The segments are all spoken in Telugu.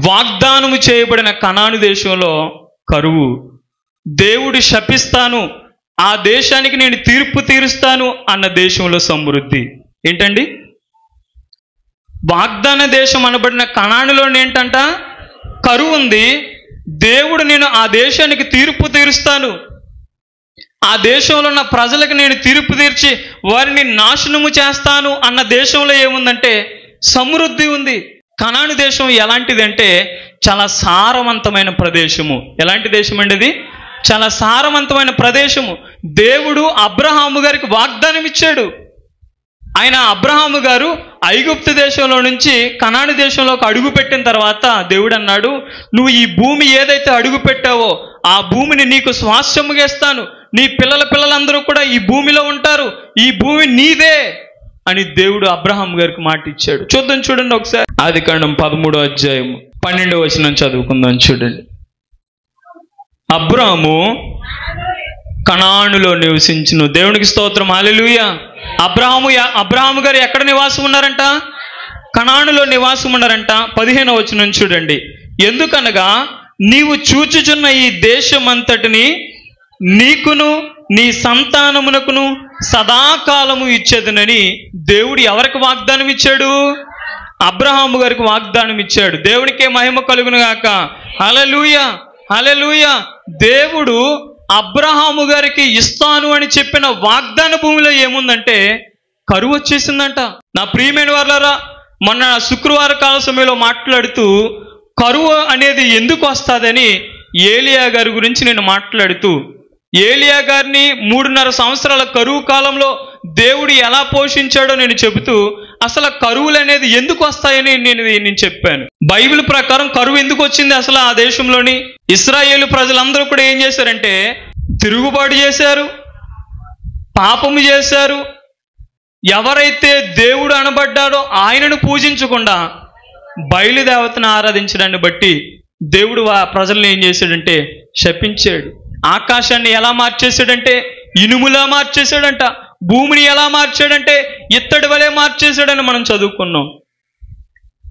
వాగ్దానము చేయబడిన కనాను దేశంలో కరువు. దేవుడు శపిస్తాను, ఆ దేశానికి నేను తీర్పు తీరుస్తాను అన్న దేశంలో సమృద్ధి. ఏంటండి? వాగ్దాన దేశం అనబడిన కనానులో ఏంటంట? కరువు ఉంది. దేవుడు నేను ఆ దేశానికి తీర్పు తీరుస్తాను, ఆ దేశంలో ఉన్న ప్రజలకు నేను తీర్పు తీర్చి వారిని నాశనము చేస్తాను అన్న దేశంలో ఏముందంటే సమృద్ధి ఉంది. కనాను దేశం ఎలాంటిదంటే చాలా సారవంతమైన ప్రదేశము. ఎలాంటి దేశం అండి ఇది? చాలా సారవంతమైన ప్రదేశము. దేవుడు అబ్రహాము గారికి వాగ్దానం ఇచ్చాడు. ఆయన అబ్రహాము గారు ఐగుప్తు దేశంలో నుంచి కనాను దేశంలోకి అడుగు పెట్టిన తర్వాత దేవుడు అన్నాడు, నువ్వు ఈ భూమి ఏదైతే అడుగు పెట్టావో ఆ భూమిని నీకు స్వాస్థ్యముగా ఇస్తాను, నీ పిల్లలందరూ కూడా ఈ భూమిలో ఉంటారు, ఈ భూమి నీదే అని దేవుడు అబ్రహాము గారికి మాట ఇచ్చాడు. చూడండి ఒకసారి ఆదికాండం 13వ అధ్యాయము 12వ వచనం చదువుకుందాం. చూడండి, అబ్రాము కనానులో నివసించును. దేవునికి స్తోత్రం, హల్లెలూయా. అబ్రహాము గారు ఎక్కడ నివాసం ఉన్నారంట? కనానులో నివాసం ఉన్నారంట. 15వ వచనం చూడండి, ఎందుకనగా నీవు చూచుచున్న ఈ దేశమంతటిని నీకును నీ సంతానమునకును సదాకాలము ఇచ్చేదనని దేవుడు ఎవరికి వాగ్దానం ఇచ్చాడు? అబ్రహాము గారికి వాగ్దానం ఇచ్చాడు. దేవునికే మహిమ కలుగును గాక. హల్లెలూయా, హల్లెలూయా. దేవుడు అబ్రహాము గారికి ఇస్తాను అని చెప్పిన వాగ్దాన భూమిలో ఏముందంటే కరువు వచ్చేసిందంట. నా ప్రియమైన వారలారా, మొన్న శుక్రవార కాల సమయంలో మాట్లాడుతూ కరువు అనేది ఎందుకు వస్తుందని ఏలియా గారి గురించి నేను మాట్లాడుతూ ఏలియా గారిని 3.5 సంవత్సరాల కరువు కాలంలో దేవుడు ఎలా పోషించాడో నేను చెబుతూ అసలు కరువులు అనేది ఎందుకు వస్తాయని నేను చెప్పాను. బైబిల్ ప్రకారం కరువు ఎందుకు వచ్చింది అసలు ఆ దేశంలోని? ఇశ్రాయేలు ప్రజలందరూ కూడా ఏం చేశారంటే తిరుగుబాటు చేశారు, పాపము చేశారు. ఎవరైతే దేవుడు అనబడ్డాడో ఆయనను పూజించకుండా బయలుదేవతను ఆరాధించడాన్ని బట్టి దేవుడు ఆ ప్రజల్ని ఏం చేశాడంటే శపించాడు. ఆకాశాన్ని ఎలా మార్చేశాడంటే ఇనుములా మార్చేశాడంట. భూమిని ఎలా మార్చాడంటే ఇత్తడి వలె మార్చేశాడని మనం చదువుకున్నాం.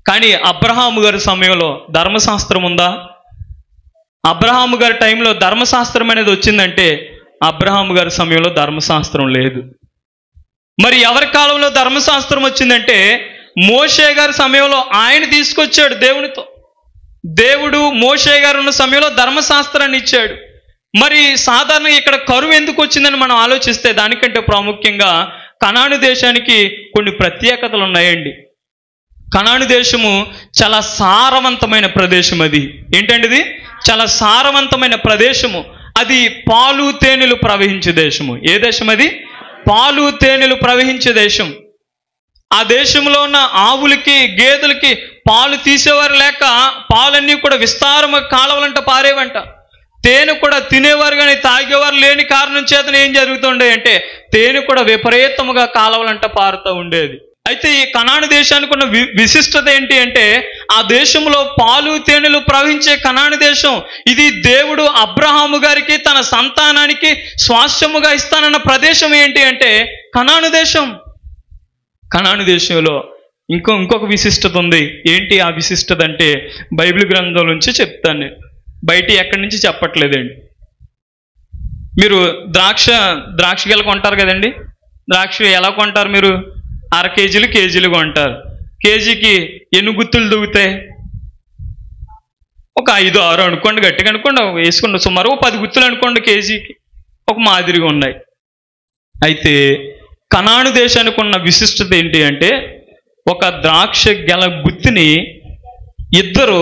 కానీ అబ్రహాము గారి సమయంలో ధర్మశాస్త్రం ఉందా? అబ్రహాము గారి టైంలో ధర్మశాస్త్రం అనేది వచ్చిందంటే అబ్రహాము గారి సమయంలో ధర్మశాస్త్రం లేదు. మరి ఎవరి కాలంలో ధర్మశాస్త్రం వచ్చిందంటే మోషే గారి సమయంలో ఆయన తీసుకొచ్చాడు దేవునితో. దేవుడు మోషే గారు ఉన్న సమయంలో ధర్మశాస్త్రాన్ని ఇచ్చాడు. మరి సాధారణంగా ఇక్కడ కరువు ఎందుకు వచ్చిందని మనం ఆలోచిస్తే దానికంటే ప్రాముఖ్యంగా కనాను దేశానికి కొన్ని ప్రత్యేకతలు ఉన్నాయండి. కనాను దేశము చాలా సారవంతమైన ప్రదేశం. అది ఏంటండి? ఇది చాలా సారవంతమైన ప్రదేశము. అది పాలు తేనెలు ప్రవహించే దేశము. ఏ దేశం అది? పాలు తేనెలు ప్రవహించే దేశం. ఆ దేశంలో ఉన్న ఆవులకి గేదెలకి పాలు తీసేవారు లేక పాలన్నీ కూడా విస్తారమైన కాలువలంట పారేవంట. తేనె కూడా తినేవారు కానీ తాగేవారు లేని కారణం చేతనే ఏం జరుగుతుండే అంటే తేనె కూడా విపరీతముగా కాలువలంట పారుతూ ఉండేది. అయితే ఈ కనాను దేశానికి ఉన్న విశిష్టత ఏంటి అంటే ఆ దేశంలో పాలు తేనెలు ప్రవహించే కనాను దేశం. ఇది దేవుడు అబ్రహాము గారికి తన సంతానానికి స్వాస్థ్యముగా ఇస్తానన్న ప్రదేశం ఏంటి అంటే కనాను దేశం. కనాను దేశంలో ఇంకొక విశిష్టత ఉంది. ఏంటి ఆ విశిష్టత అంటే బైబిల్ గ్రంథం నుంచి చెప్తాను నేను, బయట ఎక్కడి నుంచి చెప్పట్లేదండి. మీరు ద్రాక్ష గెల కొంటారు కదండి. ద్రాక్ష ఎలా కొంటారు? మీరు అర కేజీలు కొంటారు. కేజీకి ఎన్ని గుత్తులు దూగుతాయి? ఒక 5-6 అనుకోండి, గట్టిగా అనుకోండి, వేసుకోండి. సుమారు 10 గుత్తులు అనుకోండి కేజీకి. ఒక మాదిరిగా ఉన్నాయి. అయితే కనాను దేశానికి ఉన్న విశిష్టత ఏంటి అంటే ఒక ద్రాక్ష గెల గుత్తిని ఇద్దరు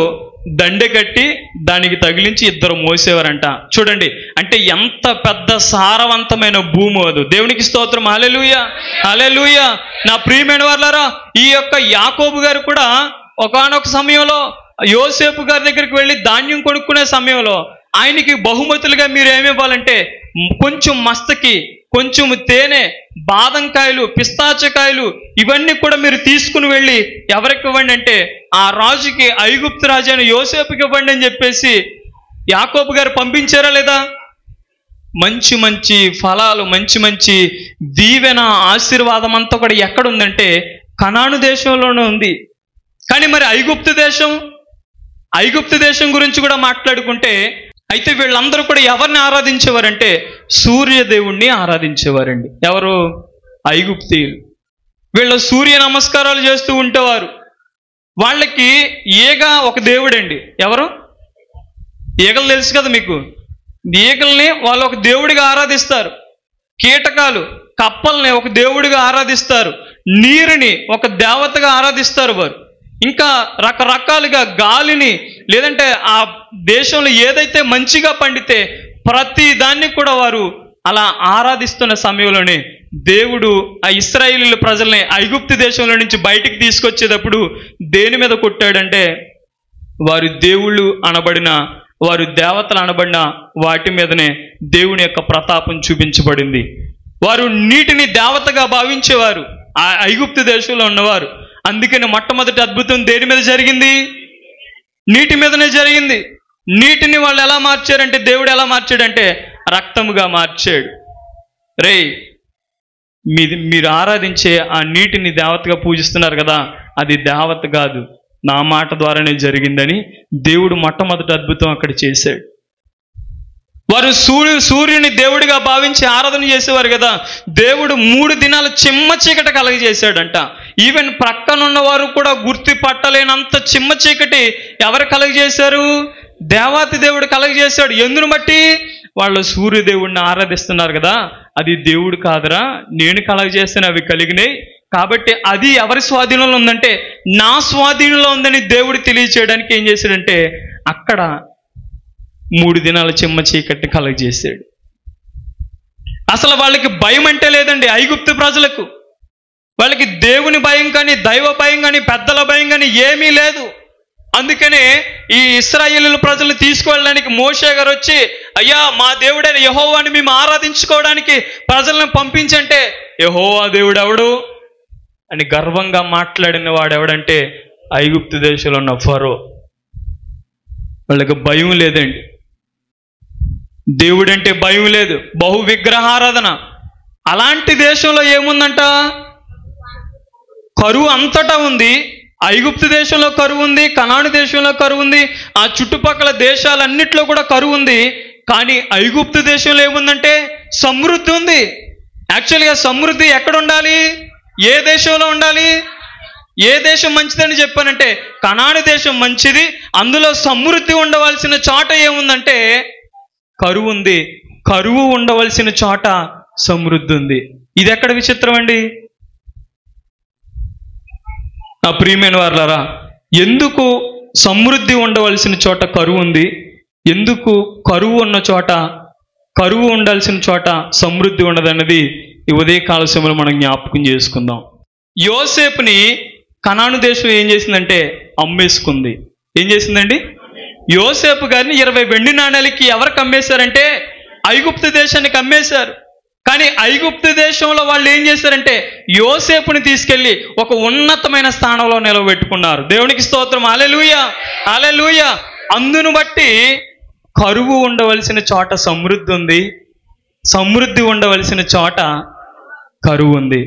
దండె కట్టి దానికి తగిలించి ఇద్దరు మోసేవారంట. చూడండి, అంటే ఎంత పెద్ద సారవంతమైన భూమి అది. దేవునికి స్తోత్రం, హల్లెలూయా, హల్లెలూయా. నా ప్రియమైన వారలారా, ఈ యొక్క యాకోబు గారు కూడా ఒకానొక సమయంలో యోసేపు గారి దగ్గరికి వెళ్ళి ధాన్యం కొనుక్కునే సమయంలో ఆయనకి బహుమతులుగా మీరు ఏమి ఇవ్వాలంటే కొంచెం మస్తకి, కొంచెం తేనె, బాదంకాయలు, పిస్తాచకాయలు ఇవన్నీ కూడా మీరు తీసుకుని వెళ్ళి ఎవరికి ఇవ్వండి అంటే ఆ రాజుకి, ఐగుప్తు రాజు అయిన యోసేపుకి ఇవ్వండి అని చెప్పేసి యాకోబు గారు పంపించారా లేదా? మంచి మంచి ఫలాలు, మంచి మంచి దీవెన, ఆశీర్వాదం అంతా కూడా ఎక్కడుందంటే కనాను దేశంలోనే ఉంది. కానీ మరి ఐగుప్తు దేశం ఐగుప్తు దేశం గురించి కూడా మాట్లాడుకుంటే, అయితే వీళ్ళందరూ కూడా ఎవరిని ఆరాధించేవారంటే సూర్యదేవుణ్ణి ఆరాధించేవారండి. ఎవరు? ఐగుప్తీయులు. వీళ్ళు సూర్య నమస్కారాలు చేస్తూ ఉండేవారు. వాళ్ళకి ఈగ ఒక దేవుడండి. ఎవరు? ఈగలు తెలుసు కదా మీకు. ఈగల్ని వాళ్ళు ఒక దేవుడిగా ఆరాధిస్తారు. కీటకాలు, కప్పల్ని ఒక దేవుడిగా ఆరాధిస్తారు. నీరుని ఒక దేవతగా ఆరాధిస్తారు వారు. ఇంకా రకరకాలుగా గాలిని, లేదంటే ఆ దేశంలో ఏదైతే మంచిగా పండితే ప్రతి దాన్ని కూడా వారు అలా ఆరాధిస్తున్న సమయంలోనే దేవుడు ఆ ఇశ్రాయేలీయుల ప్రజల్ని ఐగుప్తు దేశంలో నుంచి బయటికి తీసుకొచ్చేటప్పుడు దేని మీద కొట్టాడంటే వారు దేవుళ్ళు అనబడిన, వారు దేవతలు అనబడిన వాటి మీదనే దేవుని యొక్క ప్రతాపం చూపించబడింది. వారు నీటిని దేవతగా భావించేవారు ఆ ఐగుప్తు దేశంలో ఉన్నవారు. అందుకని మొట్టమొదటి అద్భుతం దేని మీద జరిగింది? నీటి మీదనే జరిగింది. నీటిని వాళ్ళు ఎలా మార్చారంటే, దేవుడు ఎలా మార్చాడంటే రక్తముగా మార్చాడు. మీరు ఆరాధించే ఆ నీటిని దేవతగా పూజిస్తున్నారు కదా, అది దేవత కాదు, నా మాట ద్వారానే జరిగిందని దేవుడు మొట్టమొదటి అద్భుతం అక్కడ చేశాడు. వారు సూర్యుని దేవుడిగా భావించి ఆరాధన చేసేవారు కదా, దేవుడు 3 దినాలు చిమ్మ చీకటి కలగజేశాడంట. ఈవెన్ ప్రక్కనున్న వారు కూడా గుర్తుపట్టలేనంత చిమ్మ చీకటి ఎవరు కలగజేశారు? దేవాతి దేవుడు కలగజేశాడు. ఎందును బట్టి? వాళ్ళు సూర్యదేవుడిని ఆరాధిస్తున్నారు కదా, అది దేవుడు కాదురా, నేను కలగజేస్తాను, అవి కలిగినాయి. కాబట్టి అది ఎవరి స్వాధీనంలో ఉందంటే నా స్వాధీనంలో ఉందని దేవుడు తెలియచేయడానికి ఏం చేశాడంటే అక్కడ 3 దినాల చిమ్మ చీకటిని కలగజేశాడు. అసలు వాళ్ళకి భయం అంటే లేదండి. ఐగుప్తు ప్రజలకు వాళ్ళకి దేవుని భయం కానీ, దైవ భయం కానీ, పెద్దల భయం కానీ ఏమీ లేదు. అందుకనే ఈ ఇశ్రాయేలీయుల ప్రజల్ని తీసుకువెళ్ళడానికి మోషే గారు వచ్చి, అయ్యా మా దేవుడైన యెహోవాని మేము ఆరాధించుకోవడానికి ప్రజలను పంపించంటే, యెహోవా దేవుడు ఎవడు అని గర్వంగా మాట్లాడిన వాడు ఎవడంటే ఐగుప్తు దేశంలో ఉన్న ఫరో. వాళ్ళకి భయం లేదండి. దేవుడంటే భయం లేదు, బహు విగ్రహారాధన. అలాంటి దేశంలో ఏముందంట? కరువు అంతటా ఉంది. ఐగుప్తు దేశంలో కరువు ఉంది, కనాను దేశంలో కరువు ఉంది, ఆ చుట్టుపక్కల దేశాలన్నిట్లో కూడా కరువు ఉంది. కానీ ఐగుప్తు దేశంలో ఏముందంటే సమృద్ధి ఉంది. యాక్చువల్గా సమృద్ధి ఎక్కడ ఉండాలి? ఏ దేశంలో ఉండాలి? ఏ దేశం మంచిదని చెప్పానంటే కనాను దేశం మంచిది. అందులో సమృద్ధి ఉండవలసిన చోట ఏముందంటే కరువు ఉంది. కరువు ఉండవలసిన చోట సమృద్ధి ఉంది. ఇది ఎక్కడ విచిత్రం అండి? నా ప్రియమైన వారలారా, ఎందుకు సమృద్ధి ఉండవలసిన చోట కరువు ఉంది, ఎందుకు కరువు ఉన్న చోట, కరువు ఉండాల్సిన చోట సమృద్ధి ఉండదన్నది ఈ ఉదయకాల సమయంలో మనం జ్ఞాపకం చేసుకుందాం. యోసేపుని కనాను దేశం ఏం చేసిందంటే అమ్మేసుకుంది. ఏం చేసిందండి? యోసేపు గారిని 20 వెండి నాణేలకి ఎవరికి అమ్మేశారంటే ఐగుప్తు దేశానికి అమ్మేశారు. కానీ ఐగుప్తు దేశంలో వాళ్ళు ఏం చేశారంటే యోసేపుని తీసుకెళ్ళి ఒక ఉన్నతమైన స్థానంలో నిలబెట్టుకున్నారు. దేవునికి స్తోత్రం. హల్లెలూయా, హల్లెలూయా. అందును బట్టి కరువు ఉండవలసిన చోట సమృద్ధి ఉంది, సమృద్ధి ఉండవలసిన చోట కరువు ఉంది.